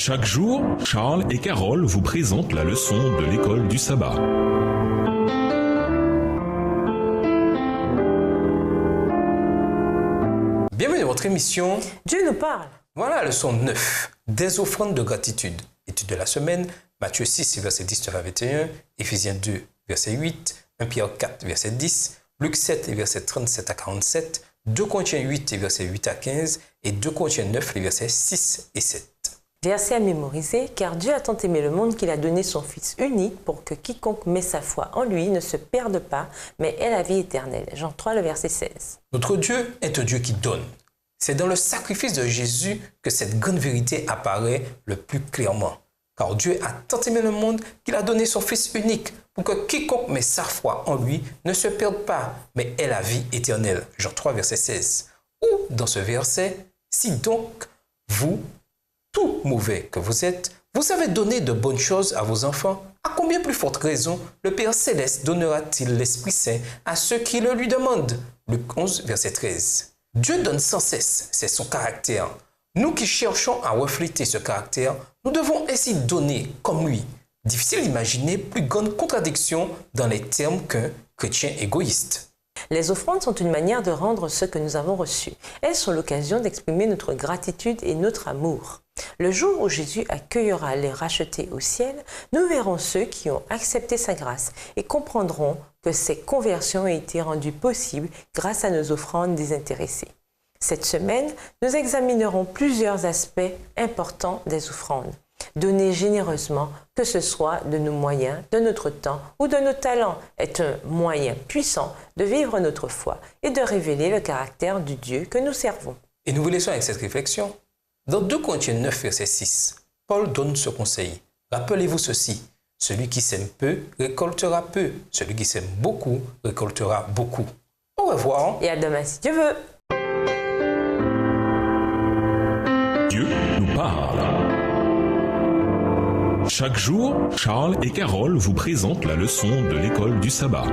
Chaque jour, Charles et Carole vous présentent la leçon de l'école du sabbat. Bienvenue à votre émission Dieu nous parle. Voilà, leçon 9, des offrandes de gratitude. Étude de la semaine, Matthieu 6, verset 19 à 21, Éphésiens 2, verset 8, 1 Pierre 4, verset 10, Luc 7, verset 37 à 47, 2 Corinthiens 8, verset 8 à 15 et 2 Corinthiens 9, versets 6 et 7. Verset à mémoriser, car Dieu a tant aimé le monde qu'il a donné son Fils unique pour que quiconque met sa foi en lui ne se perde pas, mais ait la vie éternelle. Jean 3, le verset 16. Notre Dieu est un Dieu qui donne. C'est dans le sacrifice de Jésus que cette grande vérité apparaît le plus clairement. Car Dieu a tant aimé le monde qu'il a donné son Fils unique pour que quiconque met sa foi en lui ne se perde pas, mais ait la vie éternelle. Jean 3, verset 16. Ou dans ce verset, si donc vous, tout mauvais que vous êtes, vous avez donné de bonnes choses à vos enfants, à combien plus forte raison le Père Céleste donnera-t-il l'Esprit Saint à ceux qui le lui demandent? Luc 11, verset 13. Dieu donne sans cesse, c'est son caractère. Nous qui cherchons à refléter ce caractère, nous devons ainsi donner comme lui. Difficile d'imaginer plus grande contradiction dans les termes qu'un chrétien égoïste. Les offrandes sont une manière de rendre ce que nous avons reçu. Elles sont l'occasion d'exprimer notre gratitude et notre amour. Le jour où Jésus accueillera les rachetés au ciel, nous verrons ceux qui ont accepté sa grâce et comprendront que ces conversions ont été rendues possibles grâce à nos offrandes désintéressées. Cette semaine, nous examinerons plusieurs aspects importants des offrandes. Donner généreusement, que ce soit de nos moyens, de notre temps ou de nos talents, est un moyen puissant de vivre notre foi et de révéler le caractère du Dieu que nous servons. Et nous vous laissons avec cette réflexion. Dans 2 Corinthiens 9, verset 6, Paul donne ce conseil. Rappelez-vous ceci, celui qui sème peu récoltera peu, celui qui sème beaucoup récoltera beaucoup. Au revoir. Et à demain si Dieu veut. Dieu nous parle. Chaque jour, Charles et Carole vous présentent la leçon de l'école du sabbat.